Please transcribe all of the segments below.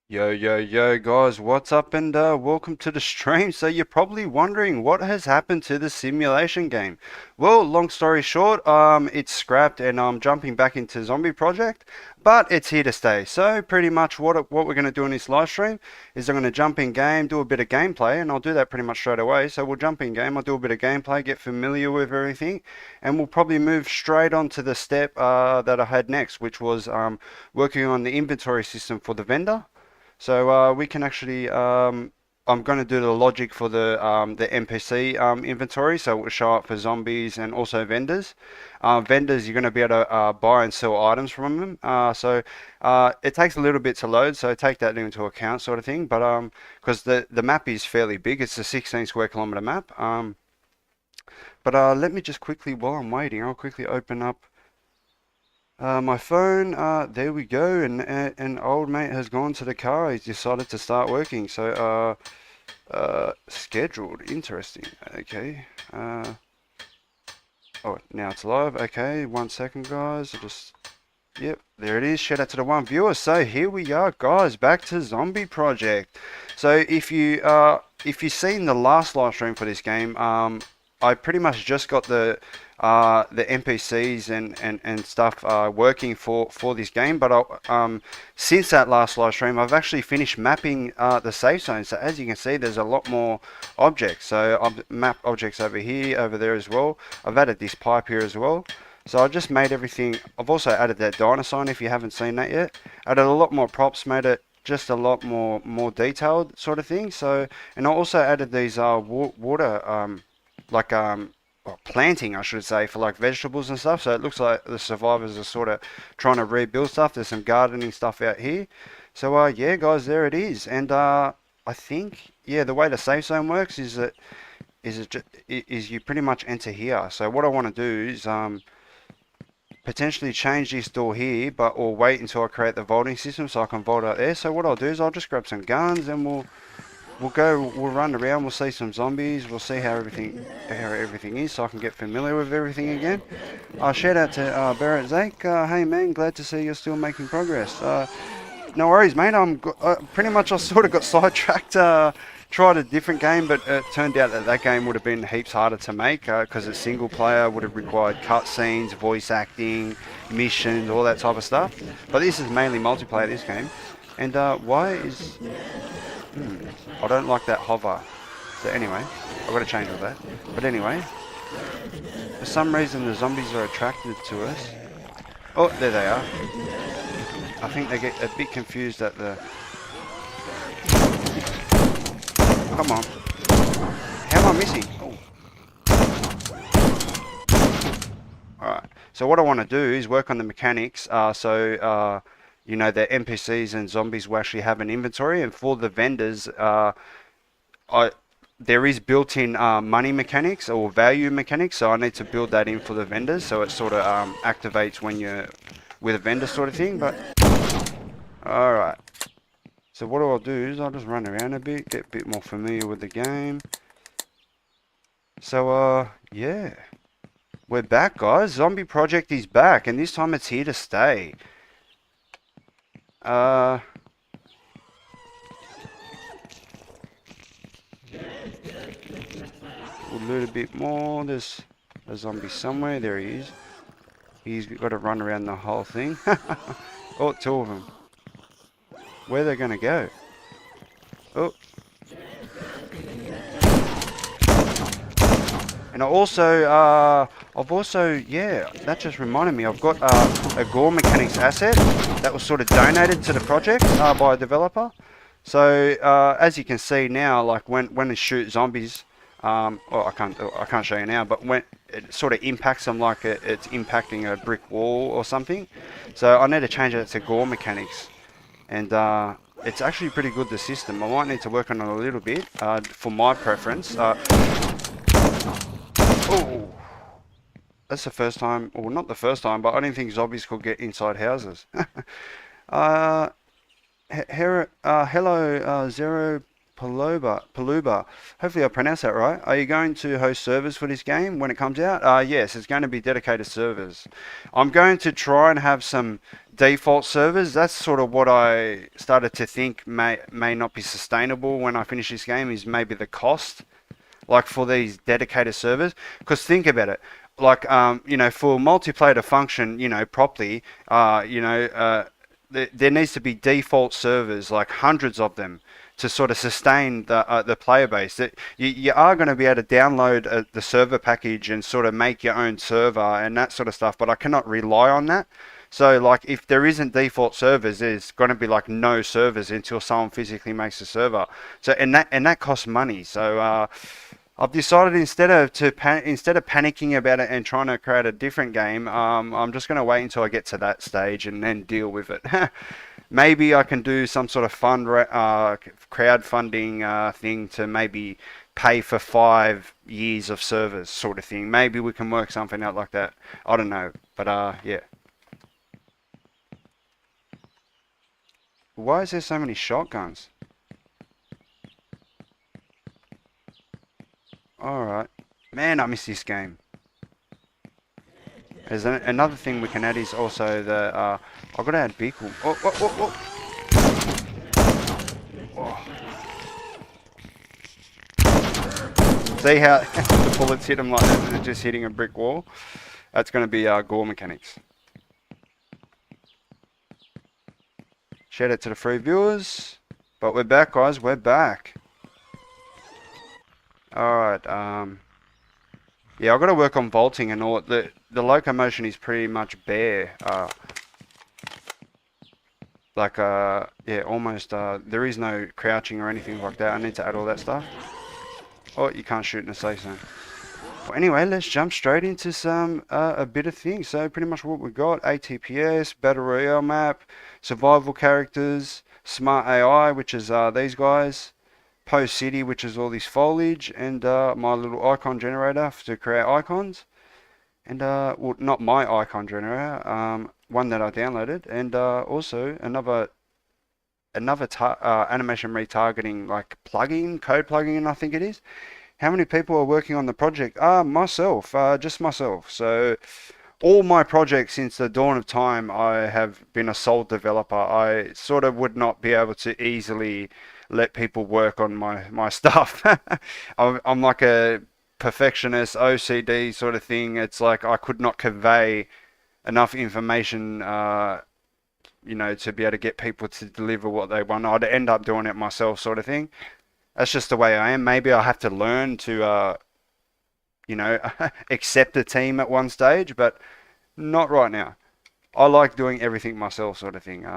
Yo, guys, what's up and welcome to the stream. So you're probably wondering what has happened to the simulation game. Well, long story short, it's scrapped and I'm jumping back into Zombie Project, but it's here to stay. So pretty much what we're going to do in this live stream is I'm going to jump in game, do a bit of gameplay, and I'll do that pretty much straight away. So we'll jump in game, I'll do a bit of gameplay, get familiar with everything, and we'll probably move straight on to the step that I had next, which was working on the inventory system for the vendor. So we can actually, I'm going to do the logic for the NPC inventory, so it will show up for zombies and also vendors. Vendors, you're going to be able to buy and sell items from them. So it takes a little bit to load, so take that into account, sort of thing. But because the map is fairly big, it's a 16 square kilometer map. But let me just quickly, while I'm waiting, I'll quickly open up. My phone, there we go, and old mate has gone to the car. He's decided to start working. So, scheduled, interesting. Okay. Oh, now it's live. Okay, 1 second, guys. Yep, there it is. Shout out to the one viewer. So here we are, guys, back to Zombie Project. So if you've seen the last live stream for this game, I pretty much just got the NPCs and stuff working for this game. But since that last live stream, I've actually finished mapping the safe zone. So as you can see, there's a lot more objects. So I've mapped objects over here, over there as well. I've added this pipe here as well. So I just made everything. I've also added that dinosaur if you haven't seen that yet. Added a lot more props, made it just a lot more detailed sort of thing. So, and I also added these water like well, planting, I should say, for like vegetables and stuff. So it looks like the survivors are sort of trying to rebuild stuff. There's some gardening stuff out here. So yeah, guys, there it is. And I think yeah, the way the safe zone works is you pretty much enter here. So what I want to do is potentially change this door here, but or wait until I create the vaulting system so I can vault out there. So what I'll do is I'll just grab some guns and we'll run around, we'll see some zombies, we'll see how everything is so I can get familiar with everything again. Shout out to Barrett Zake. Hey man, glad to see you're still making progress. No worries, mate. Pretty much I sort of got sidetracked. Tried a different game, but it turned out that game would have been heaps harder to make because it's single player, would have required cutscenes, voice acting, missions, all that type of stuff. But this is mainly multiplayer, this game. And why is... I don't like that hover. So anyway, I've got to change all that. But anyway, for some reason the zombies are attracted to us. Oh, there they are. I think they get a bit confused at the... Come on. How am I missing? Oh. Alright. So what I want to do is work on the mechanics. You know, the NPCs and zombies will actually have an inventory. And for the vendors, there is built-in money mechanics or value mechanics. So I need to build that in for the vendors. So it sort of activates when you're with a vendor sort of thing. But alright. So what I'll do is I'll just run around a bit, get a bit more familiar with the game. So, yeah. We're back, guys. Zombie Project is back, and this time it's here to stay. We'll loot a bit more. There's a zombie somewhere. There he is. He's got to run around the whole thing. Oh, two of them. Where are they going to go? Oh. And yeah, that just reminded me, I've got a Gore Mechanics asset that was sort of donated to the project by a developer. So as you can see now, like when it shoots zombies, well, I can't show you now, but when it sort of impacts them like it's impacting a brick wall or something. So I need to change it to Gore Mechanics. And it's actually pretty good, the system. I might need to work on it a little bit for my preference. Oh, that's the first time, well not the first time, but I didn't think zombies could get inside houses. Hello, Zero Paluba. Hopefully I pronounced that right. Are you going to host servers for this game when it comes out? Yes, it's going to be dedicated servers. I'm going to try and have some default servers. That's sort of what I started to think may not be sustainable when I finish this game, is maybe the cost, like for these dedicated servers. Because think about it, like for multiplayer to function, properly, there needs to be default servers, like hundreds of them, to sort of sustain the player base. That you are going to be able to download the server package and sort of make your own server and that sort of stuff, but I cannot rely on that. So like if there isn't default servers, there's going to be like no servers until someone physically makes a server. So and that costs money. So I've decided instead of panicking about it and trying to create a different game, I'm just going to wait until I get to that stage and then deal with it. Maybe I can do some sort of crowdfunding thing to maybe pay for 5 years of servers, sort of thing. Maybe we can work something out like that. I don't know, but yeah. Why is there so many shotguns? All right, man, I miss this game. There's another thing we can add is also the I've got to add vehicle. Oh. See how the bullets hit them like they're just hitting a brick wall? That's going to be gore mechanics. Shout out to the free viewers. But we're back, guys. We're back. Alright, yeah, I've got to work on vaulting and all. The locomotion is pretty much bare. Yeah, almost, there is no crouching or anything like that. I need to add all that stuff. Oh, you can't shoot in a safe zone. Well, anyway, let's jump straight into some, a bit of things. So pretty much what we got: ATPS, Battle Royale map, survival characters, Smart AI, which is these guys, Post City, which is all this foliage, and my little icon generator to create icons. And well, not my icon generator, one that I downloaded, and also another animation retargeting like plugin, code plugin, I think it is. How many people are working on the project? Myself, just myself. So all my projects since the dawn of time, I have been a sole developer. I sort of would not be able to easily let people work on my stuff. I'm like a perfectionist, OCD sort of thing. It's like I could not convey enough information, to be able to get people to deliver what they want. I'd end up doing it myself, sort of thing. That's just the way I am. Maybe I have to learn to, accept a team at one stage, but not right now. I like doing everything myself, sort of thing.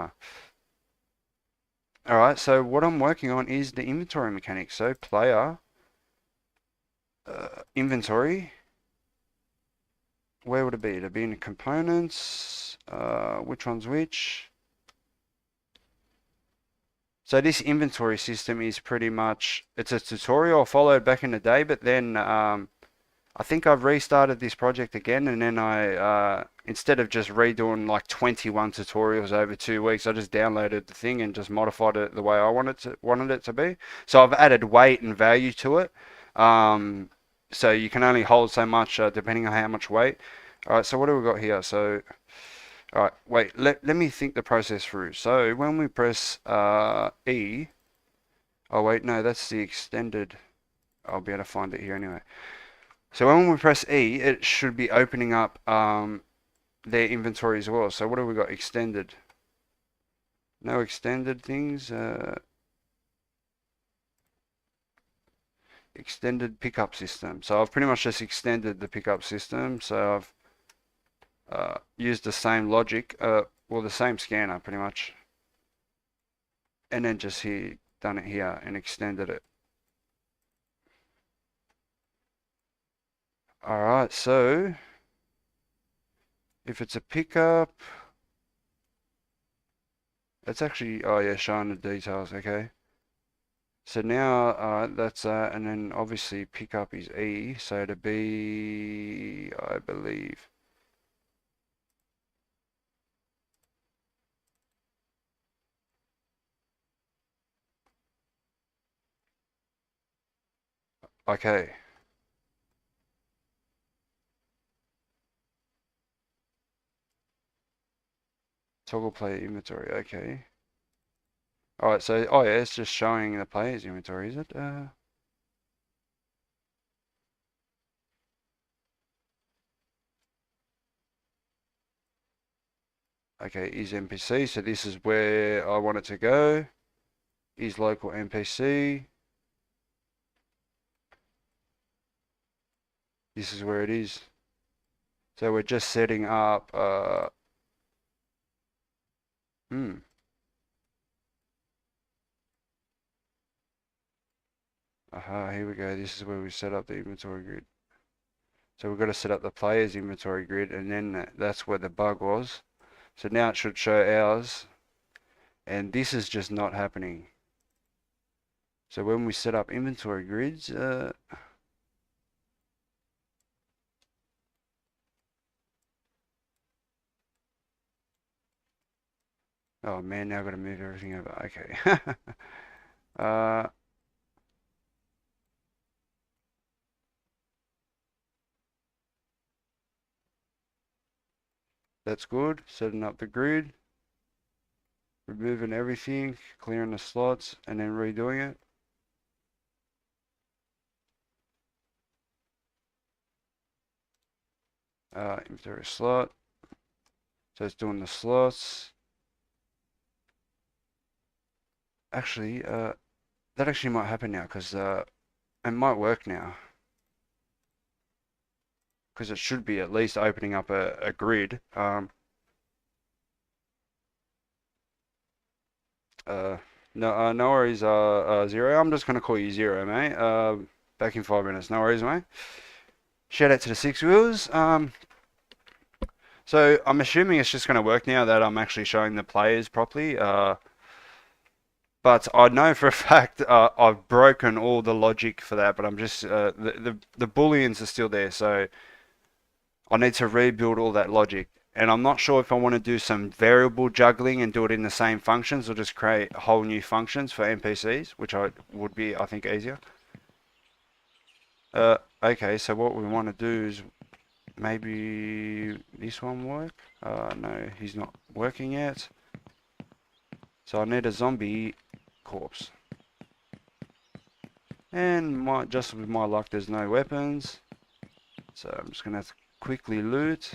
Alright, so what I'm working on is the inventory mechanics. So player, inventory, where would it be? It'd be in the components, which one's which? So this inventory system is pretty much, it's a tutorial I followed back in the day, but then I think I've restarted this project again, and then I, instead of just redoing like 21 tutorials over 2 weeks, I just downloaded the thing and just modified it the way I wanted it to be. So I've added weight and value to it. So you can only hold so much depending on how much weight. All right, so what do we got here? So, all right, wait, let me think the process through. So when we press E, oh wait, no, that's the extended. I'll be able to find it here anyway. So when we press E, it should be opening up their inventory as well. So what have we got? Extended. No extended things. Extended pickup system. So I've pretty much just extended the pickup system. So I've used the same logic, well, the same scanner pretty much, and then just done it here and extended it. Alright, so if it's a pickup, it's actually, oh yeah, showing the details, okay. So now that's and then obviously pickup is E, so to be, I believe, Okay. Toggle player inventory. Okay. Alright, so, oh yeah, it's just showing the player's inventory, is it? Okay, is NPC, so this is where I want it to go. Is local NPC. This is where it is. So we're just setting up, hmm. Aha, here we go. This is where we set up the inventory grid. So we've got to set up the player's inventory grid, and then that's where the bug was. So now it should show ours, and this is just not happening. So when we set up inventory grids, oh man, now I've got to move everything over. Okay. uh, that's good. Setting up the grid, removing everything, clearing the slots, and then redoing it. Inventory slot. So it's doing the slots. Actually, that actually might happen now because it might work now. Because it should be at least opening up a grid. No, no worries, Zero. I'm just gonna call you Zero, mate. Back in 5 minutes. No worries, mate. Shout out to the Six Wheels. So I'm assuming it's just gonna work now that I'm actually showing the players properly. But I know for a fact I've broken all the logic for that. But I'm just the booleans are still there, so I need to rebuild all that logic. And I'm not sure if I want to do some variable juggling and do it in the same functions or just create whole new functions for NPCs, which would be, I think, easier. Okay, so what we want to do is maybe this one work? No, he's not working yet. So I need a zombie corpse. And just with my luck, there's no weapons. So I'm just going to have to quickly loot.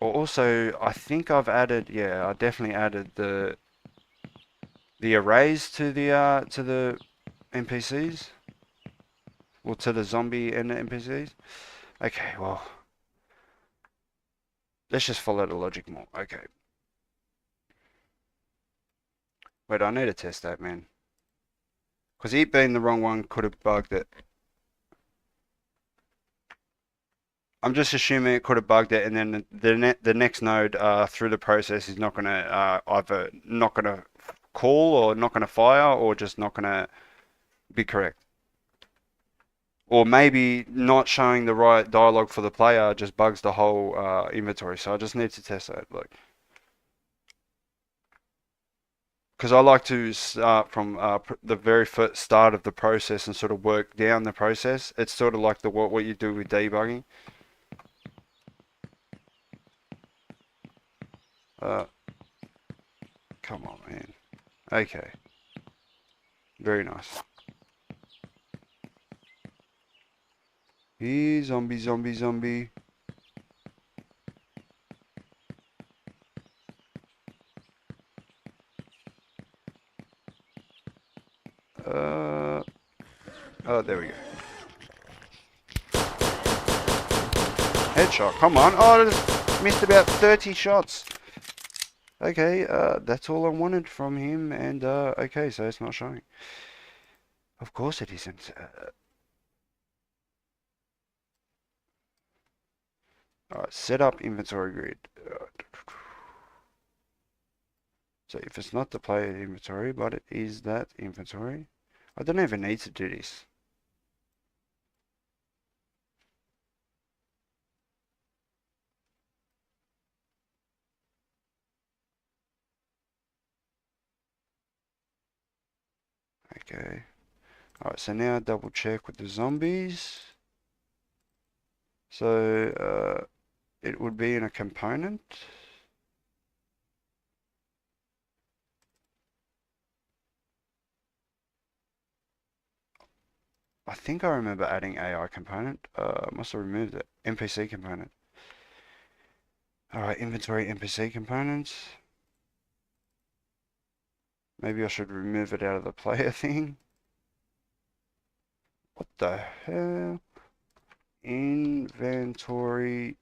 Also, I think I've added, yeah, I definitely added the arrays to the NPCs, or to the zombie and the NPCs. Okay, well, let's just follow the logic more. Okay. Wait, I need to test that, man. Because it being the wrong one could have bugged it. I'm just assuming it could have bugged it, and then the next node through the process is not gonna either not gonna call or not gonna fire or just not gonna be correct. Or maybe not showing the right dialogue for the player just bugs the whole inventory. So I just need to test that. Like, because I like to start from the very first start of the process and sort of work down the process. It's sort of like what you do with debugging. Uh, Come on, man. Okay. Very nice. Zombie, zombie, zombie. Uh, oh, there we go. Headshot. Come on. Oh, I just missed about 30 shots. Okay, that's all I wanted from him, and okay, so it's not showing. Of course it isn't. Alright, set up inventory grid. So if it's not the player inventory, but it is that inventory, I don't even need to do this. Okay. Alright, so now double check with the zombies. So, it would be in a component. I think I remember adding AI component. Must have removed it. NPC component. Alright, inventory NPC components. Maybe I should remove it out of the player thing. What the hell? Inventory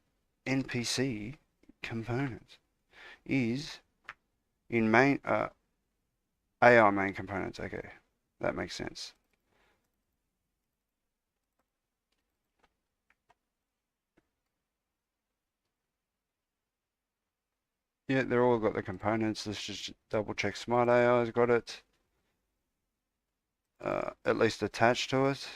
NPC component is in main AI main components. Okay, that makes sense. Yeah, they're all got the components. Let's just double check Smart AI's got it. At least attached to it.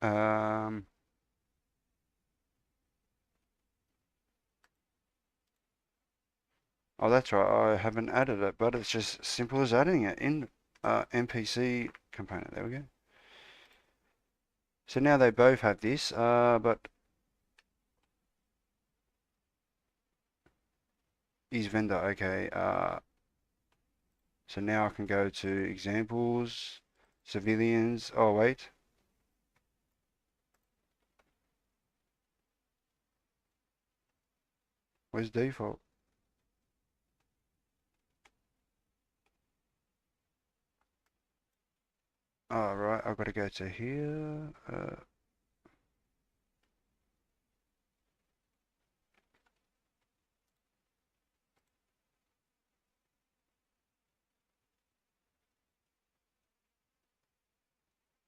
Um, oh, that's right. I haven't added it, but it's just simple as adding it in NPC component. There we go. So now they both have this, but is vendor okay? So now I can go to examples, civilians. Oh, wait. Where's default? Oh, right. I've got to go to here.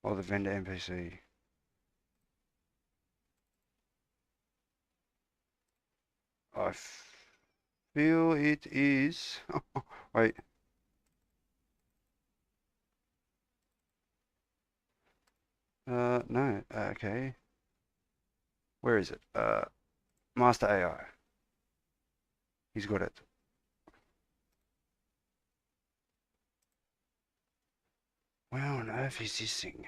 Oh, the vendor NPC. I feel it is. Wait. No. Okay. Where is it? Master AI. He's got it. Where on earth is this thing?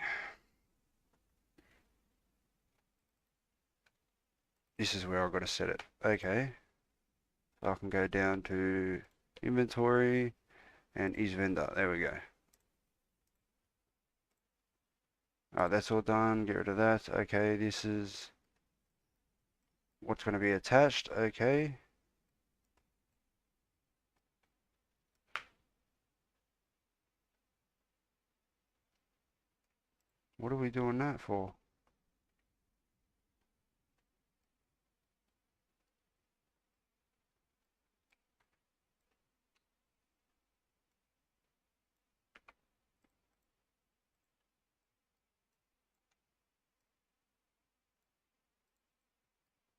This is where I've got to set it. Okay. So I can go down to inventory and is vendor. There we go. Alright, that's all done. Get rid of that. Okay, this is what's going to be attached. Okay. What are we doing that for?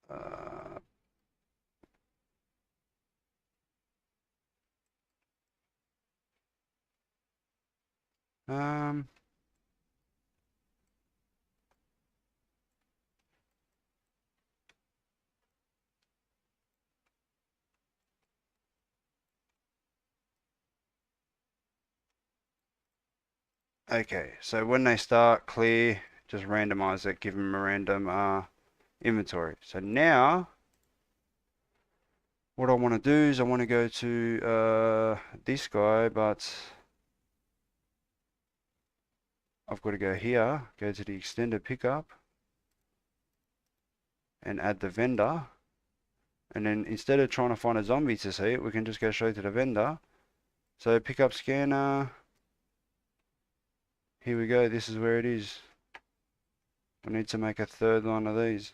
Uh, um, okay, so when they start clear, just randomize it, give them a random inventory. So now, what I want to do is I want to go to this guy, but I've got to go here, go to the extended pickup, and add the vendor. And then instead of trying to find a zombie to see it, we can just go straight to the vendor. So pickup scanner. Here we go. This is where it is. We need to make a third line of these.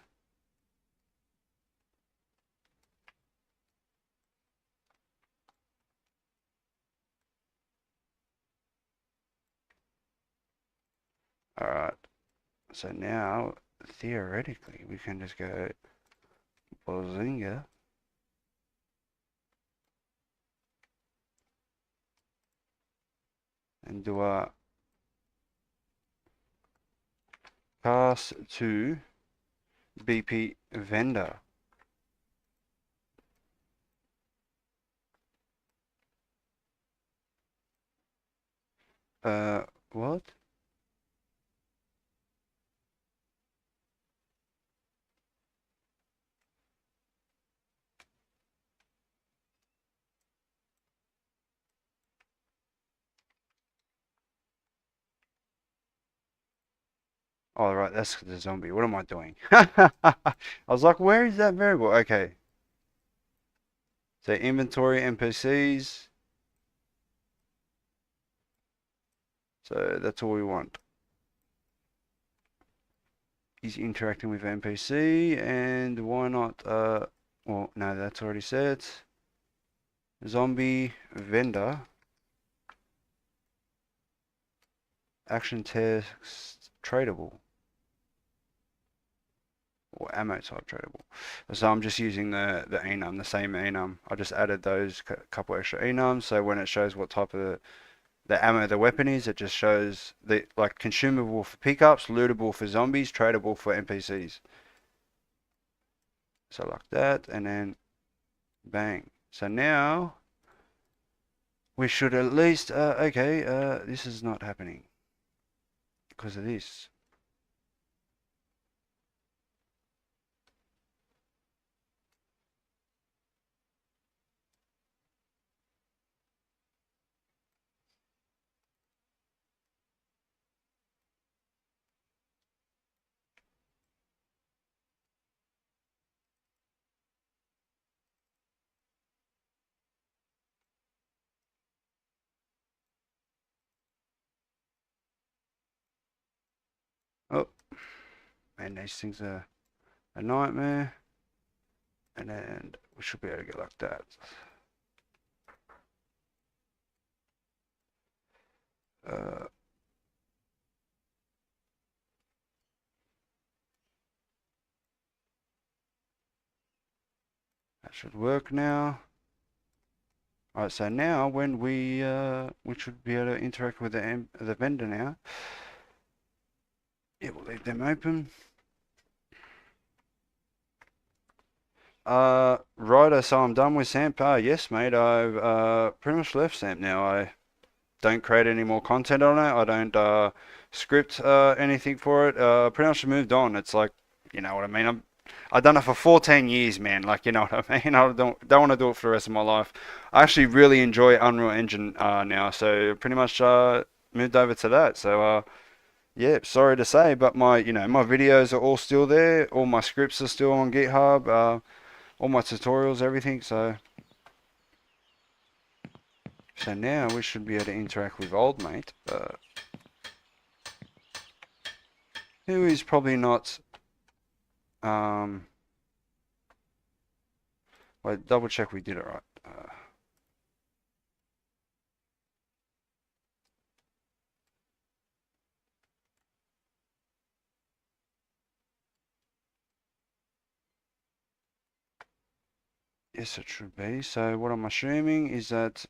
Alright. So now, theoretically, we can just go Bazinga. And do a pass to BP vendor. What? Oh, right, that's the zombie. What am I doing? I was like, where is that variable? Okay. So inventory NPCs. So that's all we want. He's interacting with NPC, and why not? Well, no, that's already set. Zombie vendor action text tradable or ammo type tradable. So I'm just using the enum, the same enum. I just added those couple extra enums, so when it shows what type of the ammo the weapon is, it just shows the like consumable for pickups, lootable for zombies, tradable for NPCs. So like that, and then bang. So now we should at least okay. This is not happening because of this. Oh, man, these things are a nightmare. And then we should be able to get like that. Uh, that should work now. Alright, so now when we should be able to interact with the vendor now. Yeah, we'll leave them open. Righto, so I'm done with SAMP. Yes, mate, I've pretty much left SAMP now. I don't create any more content on it. I don't script anything for it. Pretty much moved on. It's like, you know what I mean. I've done it for 14 years, man. Like, you know what I mean. I don't want to do it for the rest of my life. I actually really enjoy Unreal Engine now, so pretty much moved over to that. So yeah, sorry to say, but my videos are all still there. All my scripts are still on GitHub. All my tutorials, everything. So now we should be able to interact with old mate, who is probably not. Wait, double check we did it right. Yes, it should be. So what I'm assuming is that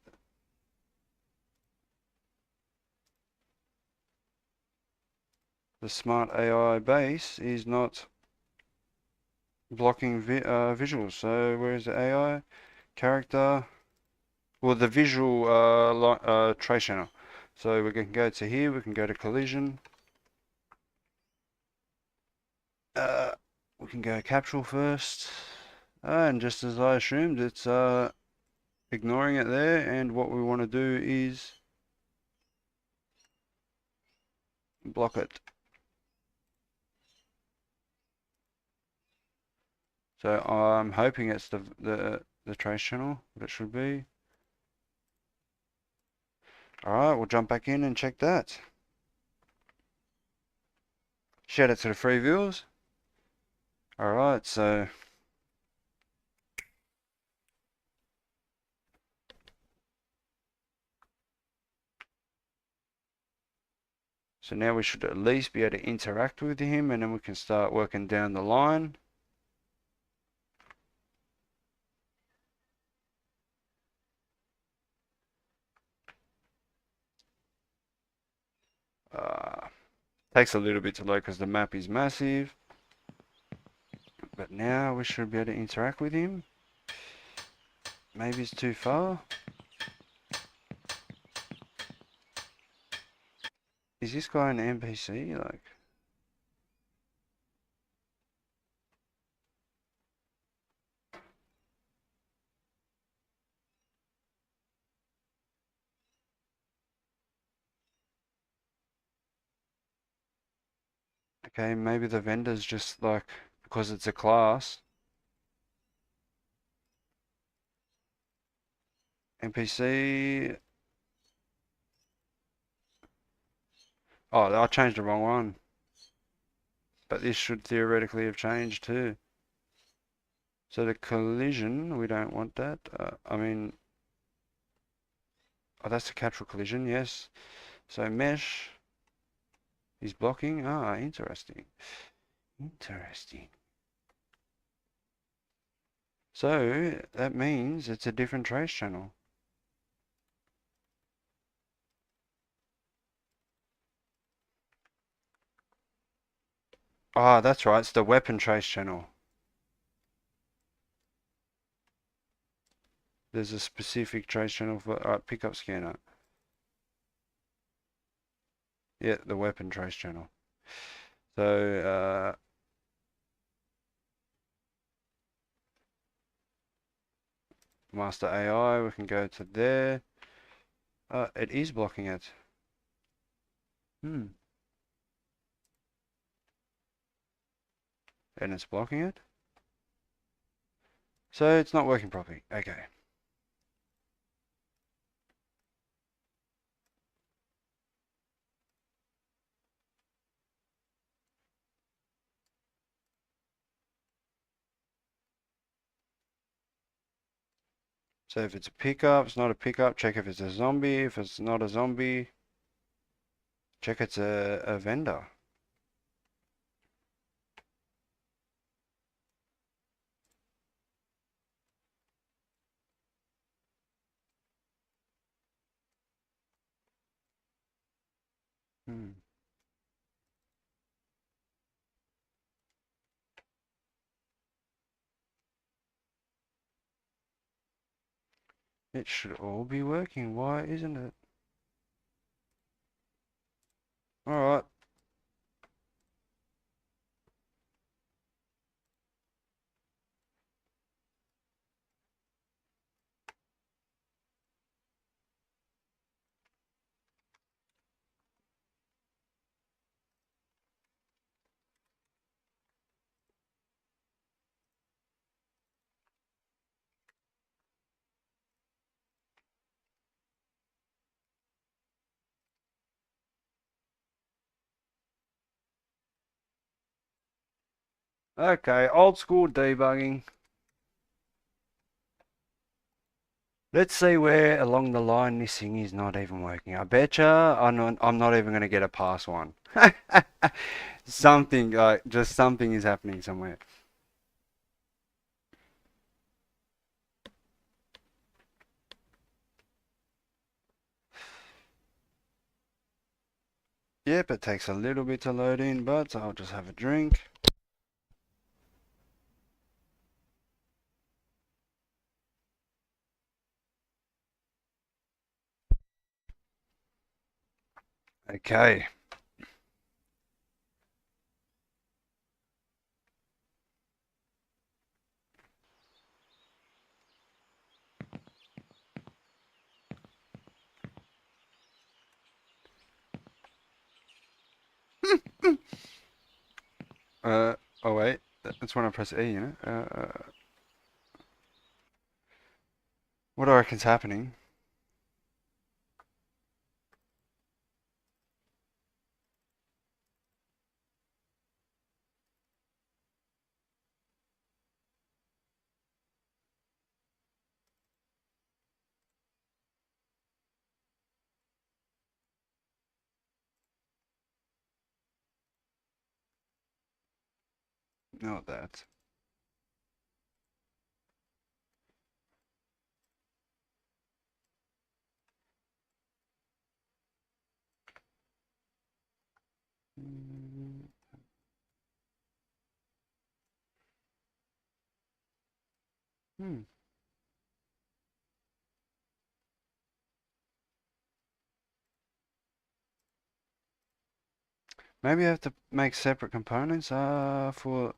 the smart AI base is not blocking visuals. So where is the AI? Character. Well, the visual trace channel. So we can go to here. We can go to collision. Uh, we can go capsule first. And just as I assumed, it's ignoring it there. And what we want to do is block it. So I'm hoping it's the trace channel, but it should be. Alright, we'll jump back in and check that. Shout out to the free viewers. Alright, so now we should at least be able to interact with him, and then we can start working down the line. Takes a little bit to load because the map is massive. But now we should be able to interact with him. Maybe it's too far. Is this guy an NPC? Like, okay, maybe the vendor's just like, because it's a class. NPC. Oh, I changed the wrong one. But this should theoretically have changed too. So the collision, we don't want that. I mean, oh, that's a capsule collision, yes. So mesh is blocking. Ah, interesting. Interesting. So that means it's a different trace channel. Ah, that's right. It's the weapon trace channel. There's a specific trace channel for pickup scanner. Yeah, the weapon trace channel. So master AI, we can go to there. It is blocking it. Hmm. And it's blocking it. So it's not working properly. Okay. So if it's a pickup, it's not a pickup, check if it's a zombie. If it's not a zombie, check it's a vendor. Hmm. It should all be working. Why isn't it? Alright. Okay, old school debugging. Let's see where along the line this thing is not even working. I betcha I'm not even going to get a pass one. Something, like, just something is happening somewhere. Yep, it takes a little bit to load in, but I'll just have a drink. Okay. Oh wait, that's when I press E, you know? What do I reckon's happening? Not that. Hmm. Hmm. Maybe I have to make separate components for.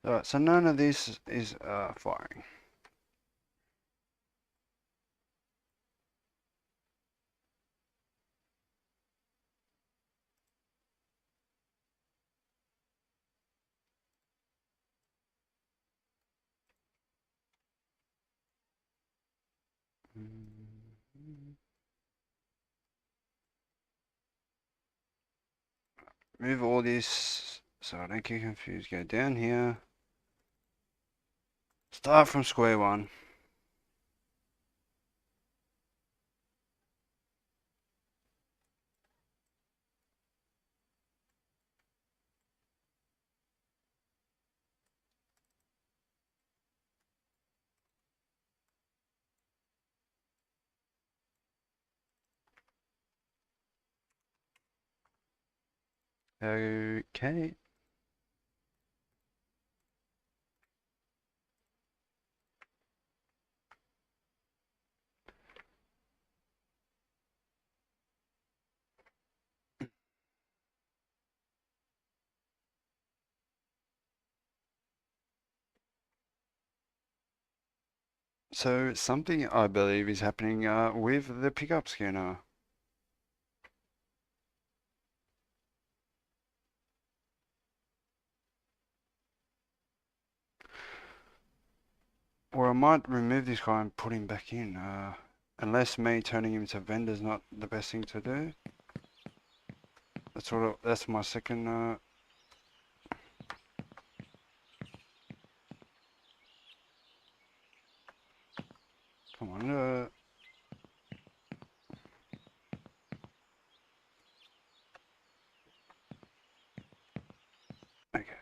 Alright, so none of this is firing. Move all this so I don't get confused. Go down here. Start from square one. Okay. So something I believe is happening with the pickup scanner. Or I might remove this guy and put him back in. Unless me turning him to vendor's not the best thing to do. That's my second come on, okay.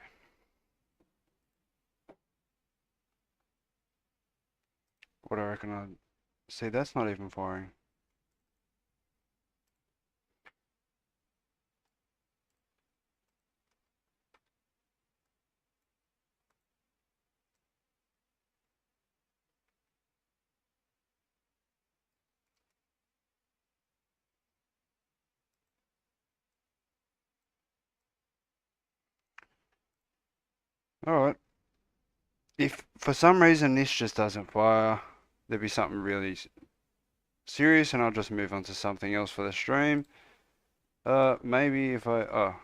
What do I reckon I see that's not even firing. Alright. If for some reason this just doesn't fire, there'll be something really serious and I'll just move on to something else for the stream. Maybe if oh,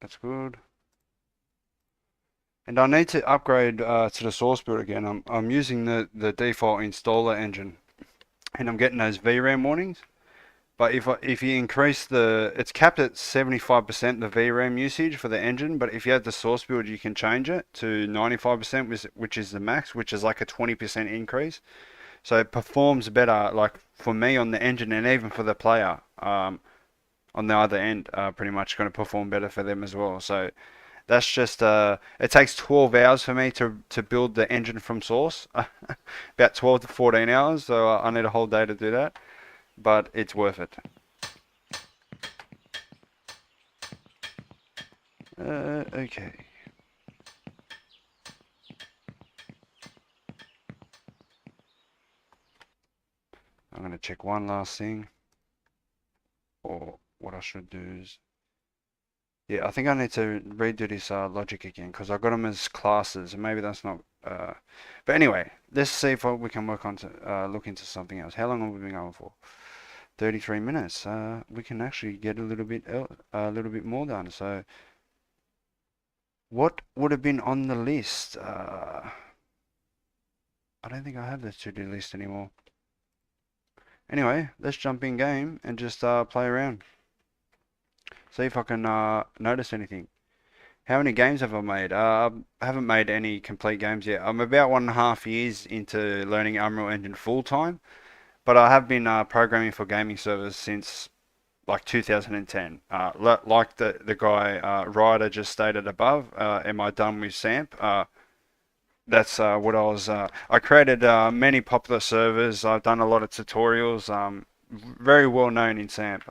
that's good. And I need to upgrade to the source build again. I'm using the default installer engine, and I'm getting those VRAM warnings. But if you increase it's capped at 75% the VRAM usage for the engine. But if you have the source build, you can change it to 95%, which is the max, which is like a 20% increase. So it performs better, like for me on the engine and even for the player on the other end. Pretty much going to perform better for them as well. So that's just it takes 12 hours for me to build the engine from source. About 12 to 14 hours, so I need a whole day to do that, but it's worth it. Okay. I'm gonna check one last thing, or what I should do is, yeah, I think I need to redo this logic again because I got them as classes, and maybe that's not. But anyway, let's see if we can work on to look into something else. How long have we been going for? 33 minutes. We can actually get a little bit more done. So, what would have been on the list? I don't think I have the to-do list anymore. Anyway, let's jump in game and just play around. See if I can notice anything. How many games have I made? I haven't made any complete games yet. I'm about 1.5 years into learning Unreal Engine full time, but I have been programming for gaming servers since like 2010. Like the guy Ryder just stated above, am I done with SAMP? That's what I was. I created many popular servers. I've done a lot of tutorials. Very well known in SAMP.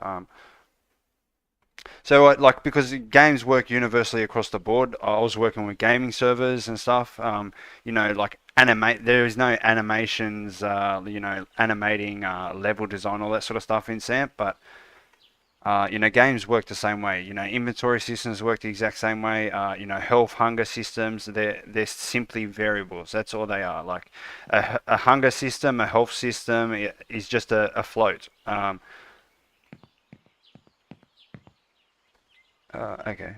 So like because games work universally across the board, I was working with gaming servers and stuff. Like animate. There is no animations. Animating level design, all that sort of stuff in SAMP, but Games work the same way. Inventory systems work the exact same way. Health, hunger systems, they're simply variables. That's all they are. Like a hunger system, a health system is just a float. Okay,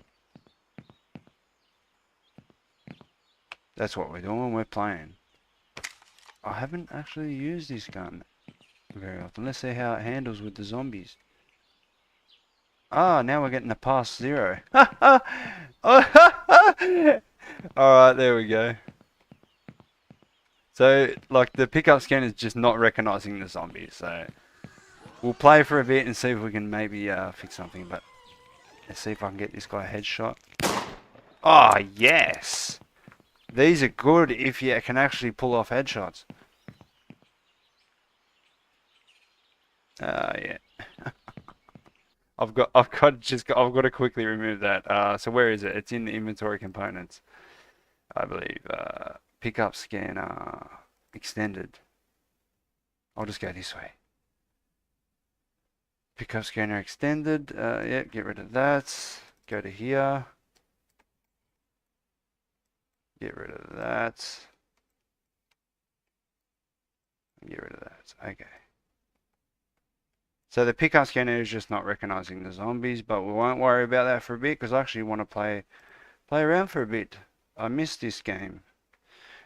that's what we're doing. We're playing. I haven't actually used this gun very often. Let's see how it handles with the zombies. Ah, now we're getting a past 0. Alright, there we go. So, like, the pickup scan is just not recognizing the zombies. So, we'll play for a bit and see if we can maybe fix something. But let's see if I can get this guy a headshot. Oh, yes! These are good if you can actually pull off headshots. Yeah. I've got to quickly remove that. So where is it? It's in the inventory components, I believe. Pickup scanner extended. I'll just go this way. Pickup scanner extended. Yeah, get rid of that. Go to here. Get rid of that. Get rid of that. Okay. So the pickup scanner is just not recognizing the zombies, but we won't worry about that for a bit because I actually want to play around for a bit. I missed this game.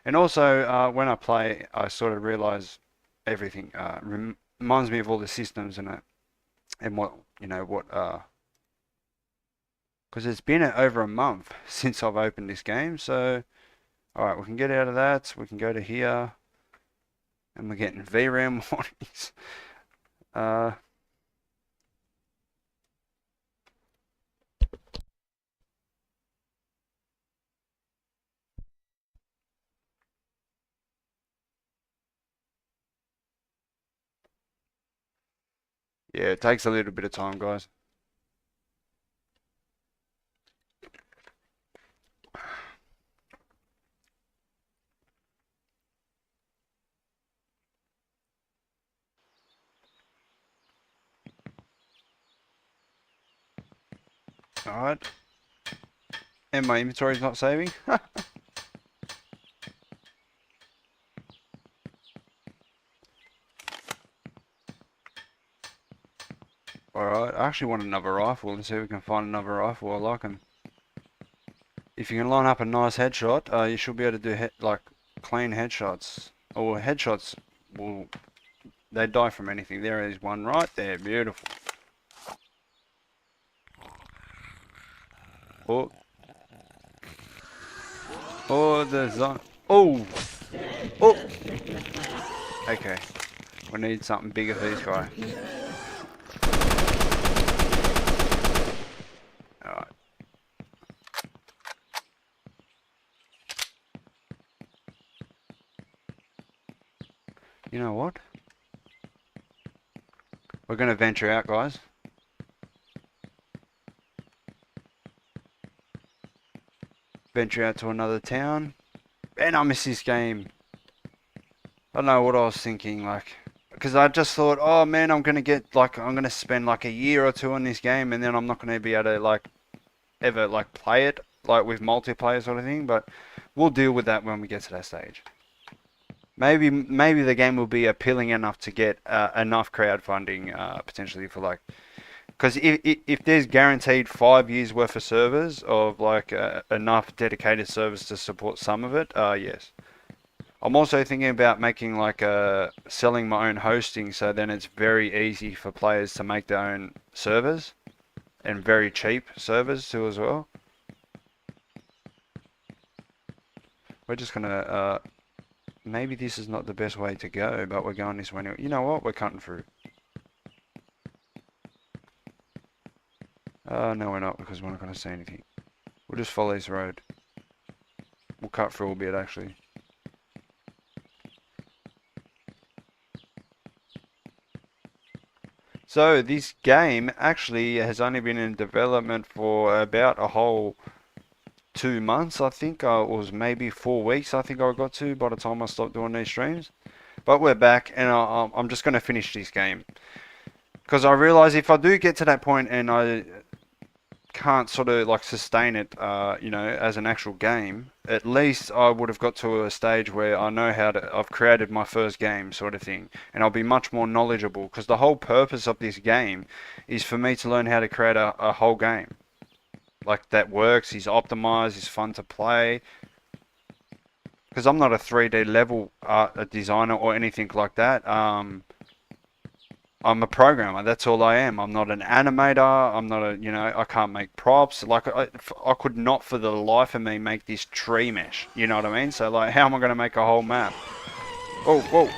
And also, when I play, I sort of realize everything. Reminds me of all the systems and what, because it's been over a month since I've opened this game. So, alright, we can get out of that. We can go to here. And we're getting VRAM warnings. Yeah, it takes a little bit of time, guys. Alright. And my inventory's not saving. Alright, I actually want another rifle. Let's see if we can find another rifle. I like them. If you can line up a nice headshot, you should be able to do clean headshots. Or headshots they die from anything. There is one right there. Beautiful. Oh. Oh, there's on. Oh. Oh. Okay. We need something bigger for this guy. Alright. You know what? We're going to venture out, guys. Venture out to another town. And I miss this game. I don't know what I was thinking, because I just thought, oh man, I'm going to spend a year or two on this game, and then I'm not going to be able to, ever, play it, with multiplayer sort of thing, but we'll deal with that when we get to that stage. Maybe the game will be appealing enough to get enough crowdfunding, potentially for because if there's guaranteed 5 years worth of servers of enough dedicated servers to support some of it, yes. I'm also thinking about making selling my own hosting, so then it's very easy for players to make their own servers and very cheap servers too as well. We're just gonna maybe this is not the best way to go, but we're going this way anyway. You know what? We're cutting through. No, we're not, because we're not going to see anything. We'll just follow this road. We'll cut through a bit, actually. So, this game actually has only been in development for about a whole 2 months, I think. It was maybe 4 weeks, I think I got to, by the time I stopped doing these streams. But we're back, and I'm just going to finish this game. Because I realize if I do get to that point and I can't sort of like sustain it, you know, as an actual game, at least I would have got to a stage where I know how to, I've created my first game sort of thing, and I'll be much more knowledgeable because the whole purpose of this game is for me to learn how to create a whole game. Like that works, is optimized, is fun to play. Because I'm not a 3D level art designer or anything like that. I'm a programmer. That's all I am. I'm not an animator. I'm not a, you know, I can't make props. Like, I could not for the life of me make this tree mesh. You know what I mean? So, like, how am I going to make a whole map? Oh, whoa.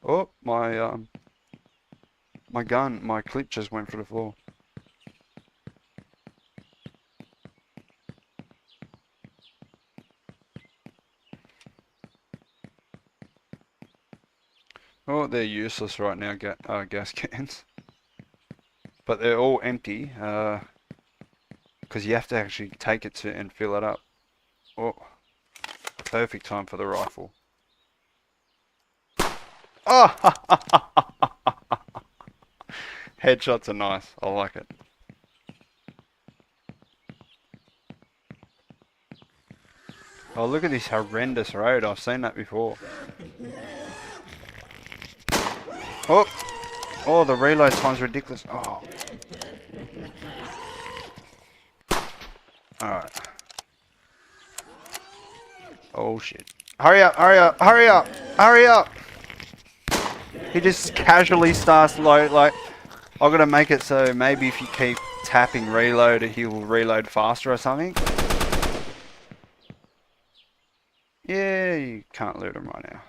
Oh, my gun, my clip just went for the floor. Oh, they're useless right now, gas cans. But they're all empty, because you have to actually take it to and fill it up. Oh, perfect time for the rifle. Oh! Headshots are nice. I like it. Oh, look at this horrendous road. I've seen that before. Oh! Oh, the reload time's ridiculous. Oh. Alright. Oh, shit. Hurry up, hurry up, hurry up, hurry up! He just casually starts like, I'm gonna make it so maybe if you keep tapping reload, he will reload faster or something. Yeah, you can't loot him right now.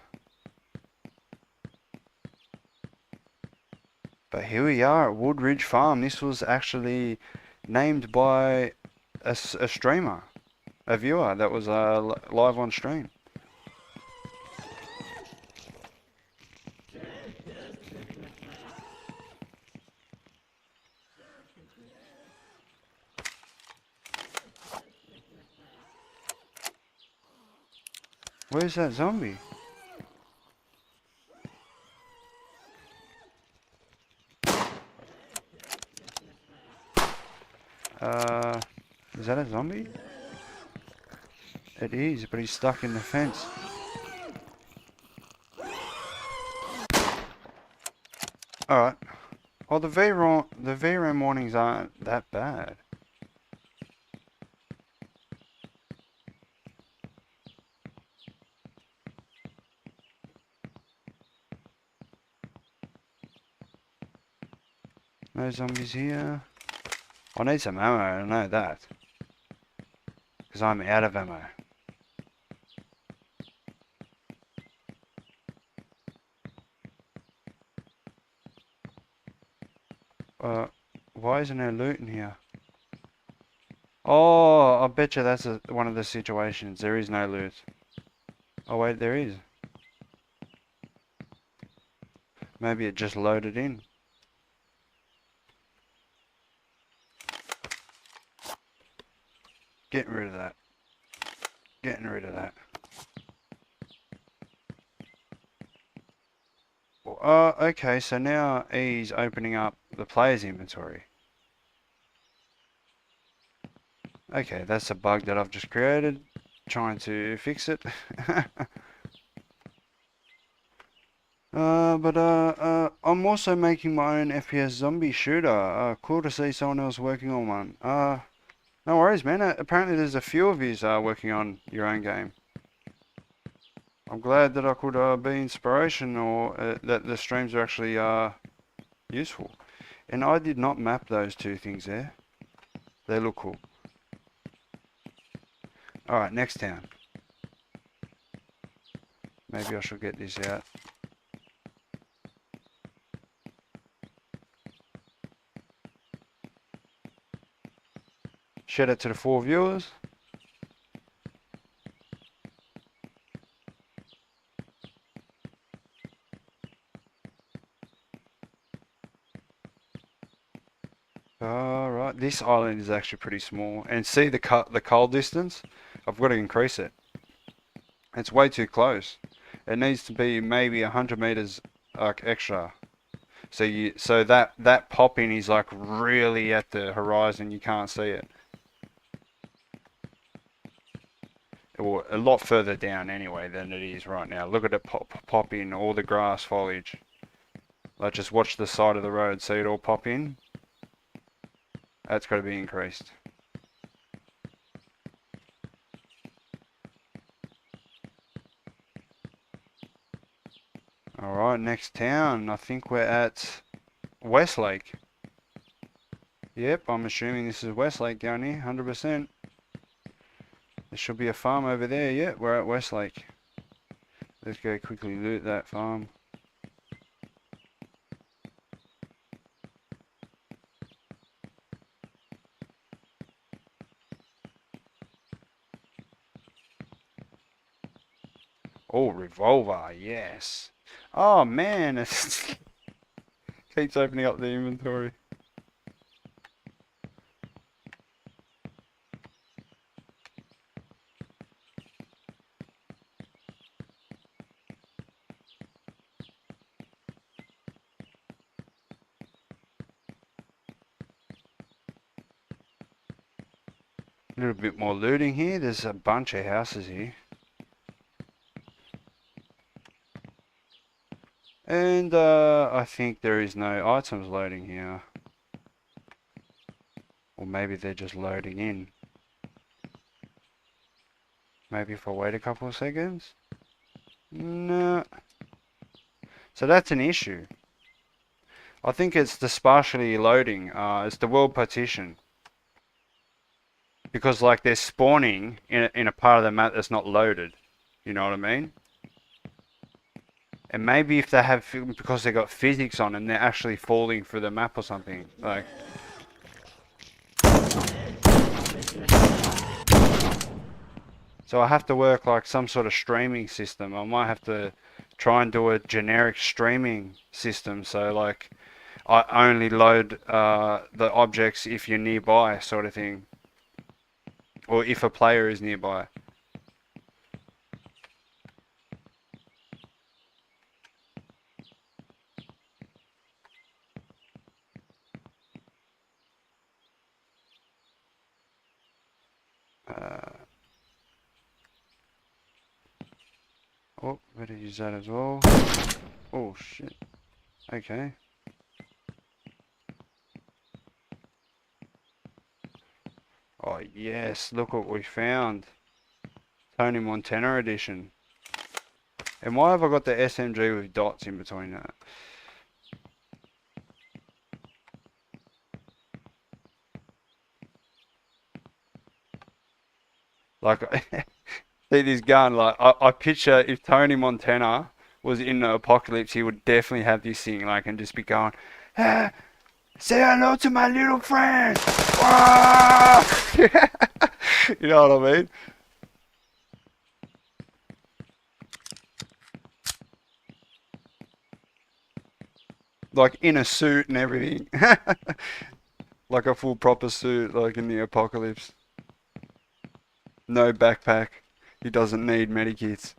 But here we are at Woodridge Farm. This was actually named by a streamer, a viewer that was live on stream. Where's that zombie? Is that a zombie? It is, but he's stuck in the fence. Alright. Well, the VRAM warnings aren't that bad. No zombies here. I need some ammo, I know that. Because I'm out of ammo. Why isn't there loot in here? Oh, I bet you that's one of the situations. There is no loot. Oh wait, there is. Maybe it just loaded in. Getting rid of that. Getting rid of that. Okay, so now he's opening up the player's inventory. Okay, that's a bug that I've just created. Trying to fix it. I'm also making my own FPS zombie shooter. Cool to see someone else working on one. No worries, man. Apparently there's a few of yous working on your own game. I'm glad that I could be inspiration, or that the streams are actually useful. And I did not map those two things there. They look cool. Alright, next town. Maybe I should get this out. Shout out to the 4 viewers. Alright, this island is actually pretty small. And see the coal distance? I've got to increase it. It's way too close. It needs to be maybe 100 meters like extra. So that pop in is like really at the horizon. You can't see it. Or a lot further down anyway than it is right now. Look at it pop in all the grass foliage. Like just watch the side of the road, see it all pop in. That's got to be increased. Alright, next town. I think we're at Westlake. Yep, I'm assuming this is Westlake down here, 100%. There should be a farm over there. Yeah, we're at Westlake. Let's go quickly loot that farm. Oh, revolver, yes. Oh man, it keeps opening up the inventory. A little bit more looting here. There's a bunch of houses here. And I think there is no items loading here. Or maybe they're just loading in. Maybe if I wait a couple of seconds? No. So that's an issue. I think it's the partially loading. It's the world partition. Because like they're spawning in a part of the map that's not loaded. You know what I mean? And maybe if they have, because they got physics on them, they're actually falling through the map or something. Like. So I have to work like some sort of streaming system. I might have to try and do a generic streaming system. So like I only load the objects if you're nearby, sort of thing. Or if a player is nearby. Oh, better use that as well. Oh shit. Okay. Oh yes, look what we found. Tony Montana edition. And why have I got the SMG with dots in between that? Like, see this gun, like, I picture if Tony Montana was in the apocalypse, he would definitely have this thing, like, and just be going, ah, say hello to my little friend! You know what I mean? Like, in a suit and everything. Like a full proper suit, like in the apocalypse. No backpack. He doesn't need medikits.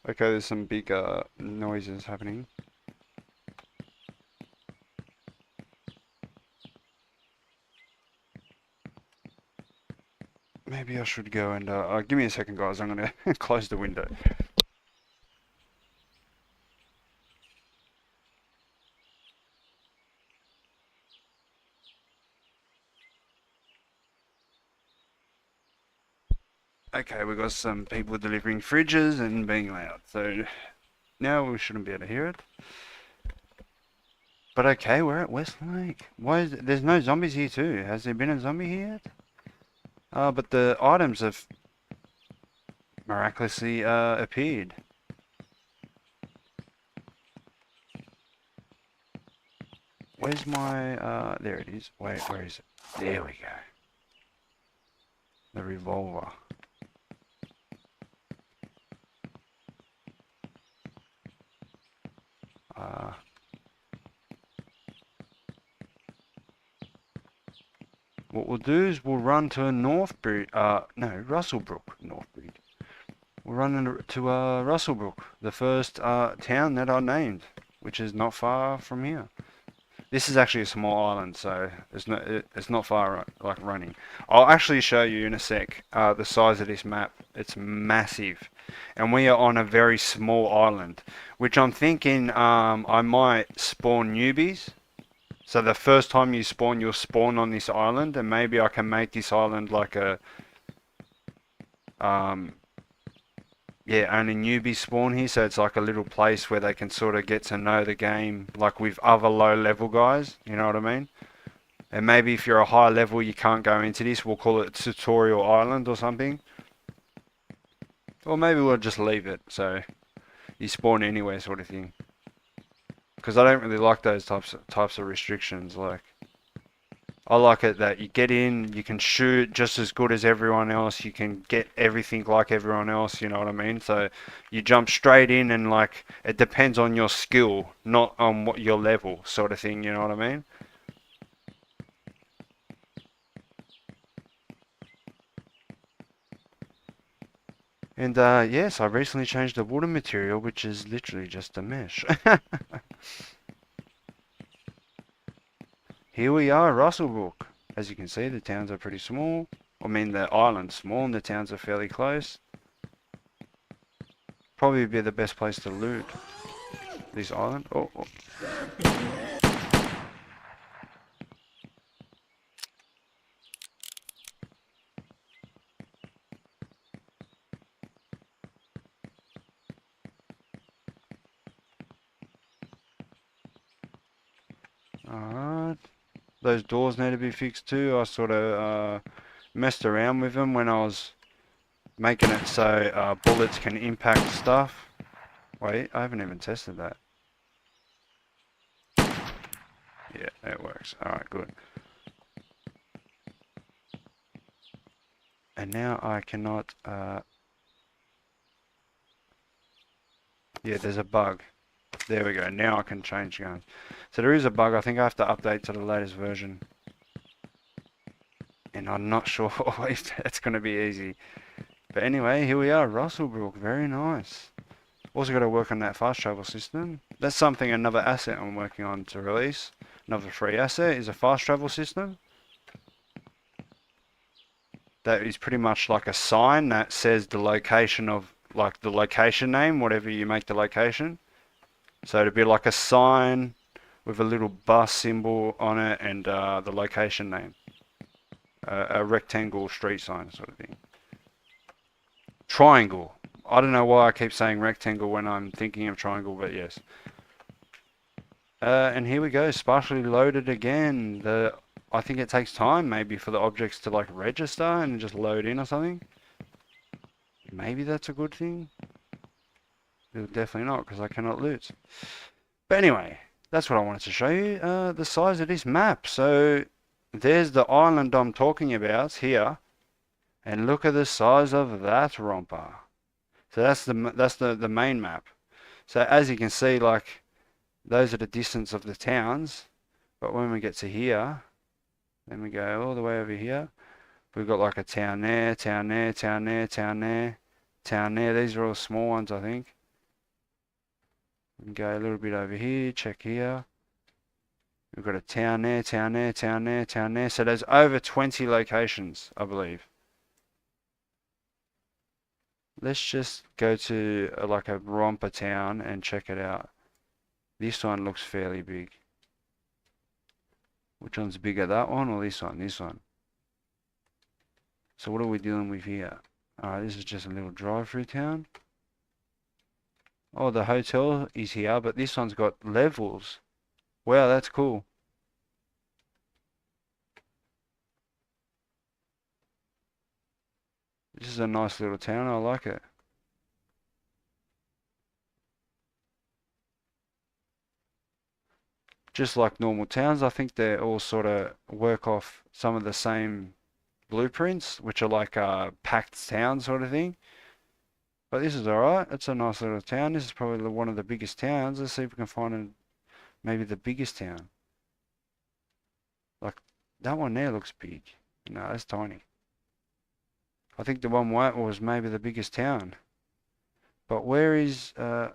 Okay, there's some big noises happening. Maybe I should go and give me a second, guys. I'm gonna close the window. Okay, we've got some people delivering fridges and being loud, so now we shouldn't be able to hear it. But okay, we're at Westlake. Why is there's no zombies here too? Has there been a zombie here yet? But the items have miraculously appeared. Where's my there it is. Wait, where is it? There we go. The revolver. what we'll do is we'll run to Northbridge, no, Russellbrook, Northbridge. We'll run to Russellbrook, the first town that I named, which is not far from here. This is actually a small island, so it's not far like running. I'll actually show you in a sec the size of this map. It's massive, and we are on a very small island, which I'm thinking I might spawn newbies. So the first time you spawn, you'll spawn on this island, and maybe I can make this island like a yeah, only newbies spawn here, so it's like a little place where they can sort of get to know the game, like with other low level guys, you know what I mean? And maybe if you're a high level, you can't go into this, we'll call it Tutorial Island or something. Or maybe we'll just leave it, so you spawn anywhere sort of thing. Because I don't really like those types of restrictions, like... I like it that you get in, you can shoot just as good as everyone else, you can get everything like everyone else, you know what I mean? So you jump straight in and like, it depends on your skill, not on what your level sort of thing, you know what I mean? And yes, I recently changed the water material, which is literally just a mesh. Here we are, Russellbrook. As you can see, the towns are pretty small. I mean, the island's small and the towns are fairly close. Probably be the best place to loot this island. Oh. Alright. Those doors need to be fixed too. I sort of messed around with them when I was making it so bullets can impact stuff. Wait, I haven't even tested that. Yeah, it works. Alright, good. And now I cannot... yeah, there's a bug. There we go. Now I can change guns. So there is a bug. I think I have to update to the latest version. And I'm not sure if that's going to be easy. But anyway, here we are. Russellbrook. Very nice. Also got to work on that fast travel system. That's something, another asset I'm working on to release. Another free asset is a fast travel system. That is pretty much like a sign that says the location of, like the location name, whatever you make the location. So it'd be like a sign with a little bus symbol on it and the location name. A rectangle street sign sort of thing. Triangle. I don't know why I keep saying rectangle when I'm thinking of triangle, but yes. And here we go, sparsely loaded again. I think it takes time maybe for the objects to like register and just load in or something. Maybe that's a good thing. Definitely not, because I cannot loot. But anyway, that's what I wanted to show you. The size of this map. So there's the island I'm talking about here, and look at the size of that romper. So that's the main map. So as you can see, like those are the distance of the towns. But when we get to here, then we go all the way over here. We've got like a town there, town there, town there, town there, town there. These are all small ones, I think. We can go a little bit over here, check here. We've got a town there, town there, town there, town there. So there's over 20 locations, I believe. Let's just go to like a romper town and check it out. This one looks fairly big. Which one's bigger, that one or this one? This one. So what are we dealing with here? Alright, this is just a little drive-through town. Oh, the hotel is here, but this one's got levels. Wow, that's cool. This is a nice little town, I like it. Just like normal towns, I think they all sort of work off some of the same blueprints, which are like packed town sort of thing. But this is alright. It's a nice little town. This is probably one of the biggest towns. Let's see if we can find maybe the biggest town. Like, that one there looks big. No, that's tiny. I think the one white was maybe the biggest town. But where is, there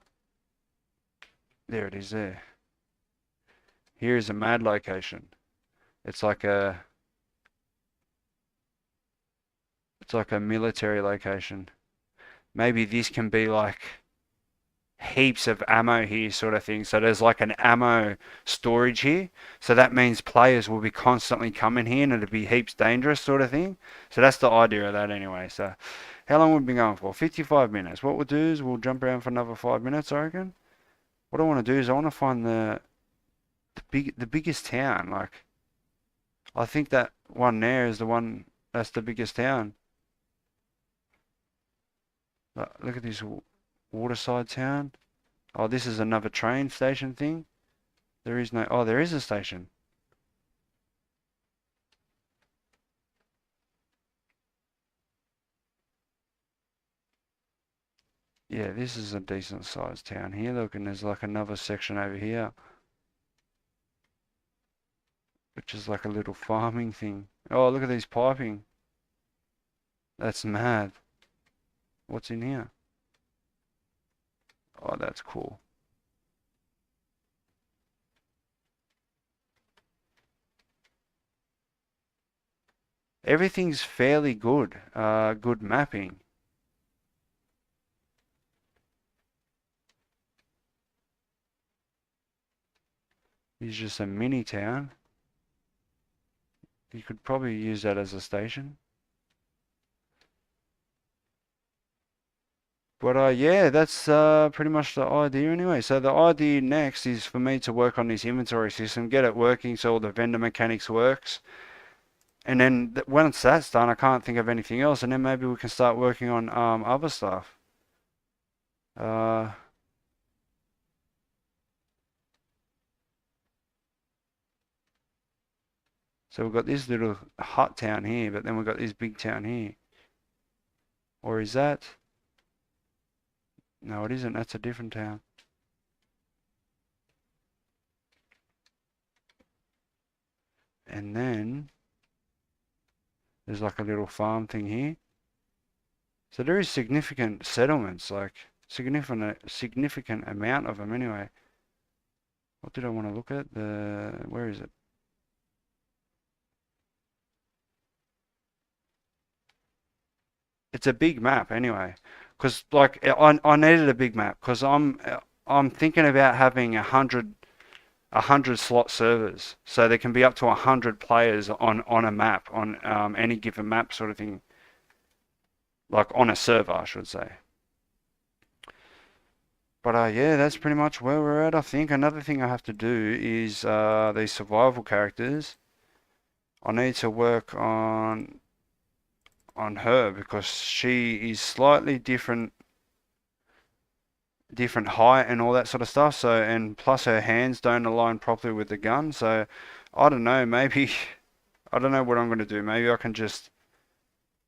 it is there. Here is a mad location. It's like a, it's like a military location. Maybe this can be like heaps of ammo here sort of thing. So there's like an ammo storage here. So that means players will be constantly coming here and it'll be heaps dangerous sort of thing. So that's the idea of that anyway. So how long we've been going for? 55 minutes. What we'll do is we'll jump around for another 5 minutes, I reckon. What I want to do is I want to find the biggest town. Like, I think that one there is the one that's the biggest town. Look at this waterside town. Oh, this is another train station thing. There is no... Oh, there is a station. Yeah, this is a decent sized town here. Look, and there's like another section over here, which is like a little farming thing. Oh, look at these piping. That's mad. What's in here? Oh, that's cool. Everything's fairly good. Good mapping. It's just a mini town. You could probably use that as a station. But yeah, that's pretty much the idea anyway. So the idea next is for me to work on this inventory system, get it working so all the vendor mechanics works. And then once that's done, I can't think of anything else, and then maybe we can start working on other stuff. Uh, so we've got this little hut town here, but then we've got this big town here. Or is that? No, it isn't. That's a different town. And then there's like a little farm thing here. So there is significant settlements, like significant amount of them anyway. What did I want to look at? Where is it? It's a big map anyway, because like I needed a big map because I'm thinking about having a hundred slot servers, so there can be up to 100 players on a map on any given map sort of thing, like on a server, I should say. But yeah, that's pretty much where we're at. I think another thing I have to do is these survival characters. I need to work on her because she is slightly different height and all that sort of stuff. So, and plus her hands don't align properly with the gun. So I don't know, maybe I don't know what I'm gonna do. Maybe I can just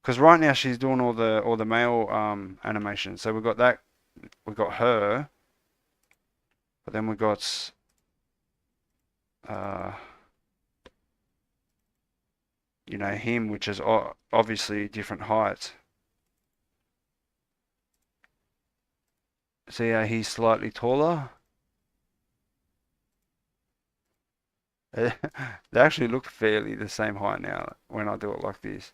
because right now she's doing all the male animations. So we got her, but then we got uh him, which is obviously different heights. See how he's slightly taller? They actually look fairly the same height now when I do it like this.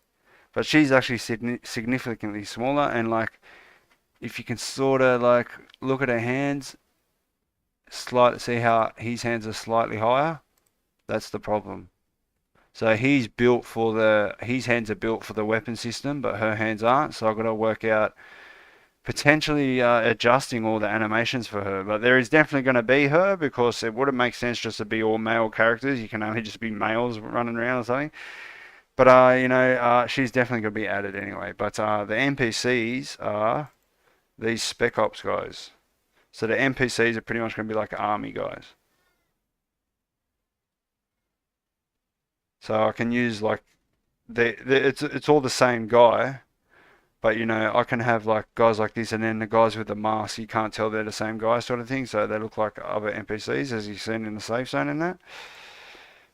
But she's actually significantly smaller, and like if you can sort of like look at her hands, see how his hands are slightly higher? That's the problem. So his hands are built for the weapon system, but her hands aren't. So I've got to work out potentially adjusting all the animations for her. But there is definitely going to be her because it wouldn't make sense just to be all male characters. You can only just be males running around or something. But she's definitely going to be added anyway. But the NPCs are these Spec Ops guys. So the NPCs are pretty much going to be like army guys. So I can use like it's all the same guy, But you know, I can have like guys like this, and then the guys with the mask, you can't tell they're the same guy, sort of thing. So they look like other NPCs, as you've seen in the safe zone and that.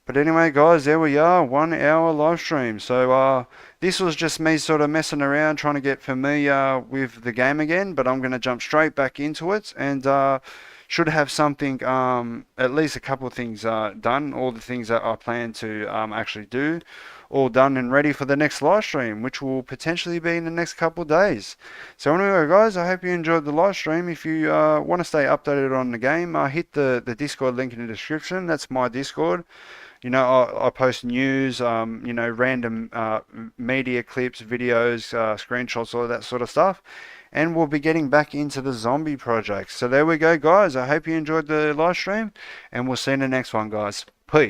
But anyway, guys, there we are, 1 hour live stream. So this was just me sort of messing around, trying to get familiar with the game again. But I'm going to jump straight back into it, and should have something, at least a couple of things done. All the things that I plan to actually do, all done and ready for the next live stream, which will potentially be in the next couple of days. So anyway, guys, I hope you enjoyed the live stream. If you want to stay updated on the game, hit the Discord link in the description. That's my Discord. You know, I post news, you know, random media clips, videos, screenshots, all of that sort of stuff. And we'll be getting back into the zombie project. So there we go, guys. I hope you enjoyed the live stream, and we'll see you in the next one, guys. Peace.